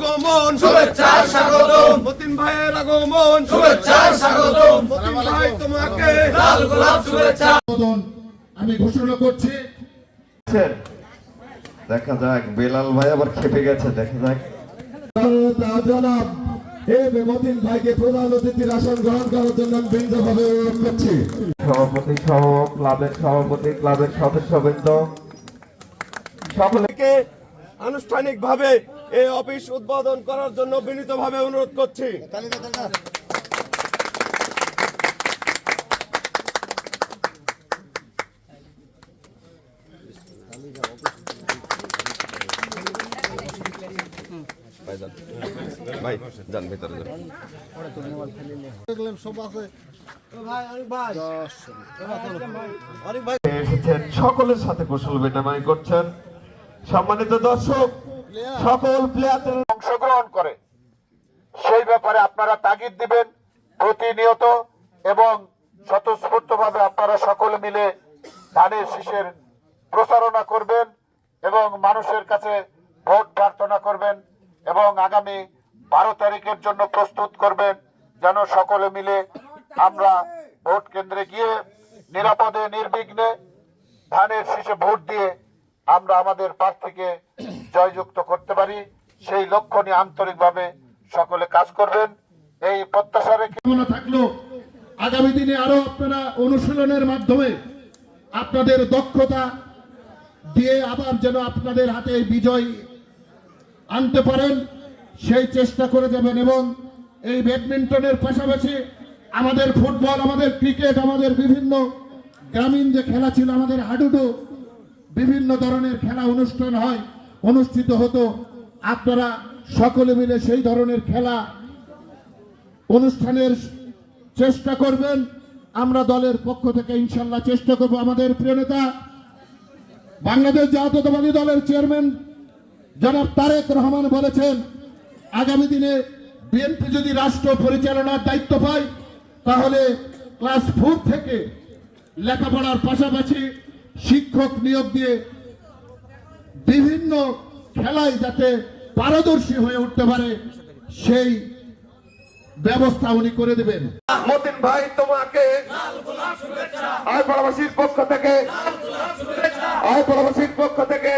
আগমন শুভেচ্ছা স্বাগতম মতিন ভাইয়ের আগমন শুভেচ্ছা স্বাগতম মতিন ভাই তোমাকে লাল গোলাপ শুভেচ্ছা আমি ঘোষণা করছি। দেখা যাক বেলাল ভাই আবার খেপে গেছে, দেখা যাক। জনাব মতিন ভাইকে প্রধান অতিথির আসন গ্রহণ করার জন্য আমি বিনীতভাবে অনুরোধ করছি। সভাপতি সহ ক্লাবের সভাপতি, ক্লাবের সদস্যবৃন্দ সকলে আনুষ্ঠানিকভাবে এই অফিস উদ্বোধন করার জন্য বিনীতভাবে অনুরোধ করছি। ভাই যান ভিতরে যান। এসেছেন, সকলের সাথে কুশল বিনিময় করছেন। সম্মানিত দর্শক, সকল প্লেয়ারদের অংশগ্রহণ করে সেই ব্যাপারে আপনারা তাগিদ দিবেন প্রতিনিয়ত এবং স্বতঃস্ফূর্তভাবে আপনারা সকলে মিলে ধানের শীষের প্রচারণা করবেন এবং মানুষের কাছে ভোট প্রার্থনা করবেন এবং আগামী 12 তারিখের জন্য প্রস্তুত করবেন, যেন সকলে মিলে আমরা ভোট কেন্দ্রে গিয়ে নিরাপদে নির্বিঘ্নে ধানের শীষে ভোট দিয়ে আমরা আমাদের প্রার্থীকে জয়যুক্ত করতে পারি। সেই লক্ষ্য নিয়ে আন্তরিকভাবে সকলে কাজ করবেন এই প্রত্যাশা রেখে থাকলো আগামী দিনে আরো আপনারা অনুশীলনের মাধ্যমে আপনাদের দক্ষতা দিয়ে আবার যেন আপনাদের হাতে বিজয় আনতে পারেন সেই চেষ্টা করে যাবেন। এবং এই ব্যাডমিন্টনের পাশাপাশি আমাদের ফুটবল, আমাদের ক্রিকেট, আমাদের বিভিন্ন গ্রামীণ যে খেলা ছিল, আমাদের হাডুডু, বিভিন্ন ধরনের খেলা অনুষ্ঠিত হতো। আপনারা সকলে মিলে সেই ধরনের খেলা অনুষ্ঠানের চেষ্টা করবেন। আমরা দলের পক্ষ থেকে ইনশাল্লাহ চেষ্টা করব। আমাদের প্রিয় নেতা বাংলাদেশ জাতীয়তাবাদী দলের চেয়ারম্যান জনাব তারেক রহমান বলেছেন, আগামী দিনে বিএনপি যদি রাষ্ট্র পরিচালনার দায়িত্ব পায় তাহলে ক্লাস 4 থেকে লেখাপড়ার পাশাপাশি শিক্ষক নিয়োগ দিয়ে বিভিন্ন খেলায় যাতে পারদর্শী হয়ে উঠতে পারে সেই ব্যবস্থা উনি করে দেবেন। মতিন ভাই তোমাকে আয় প্রবাসীর পক্ষ থেকে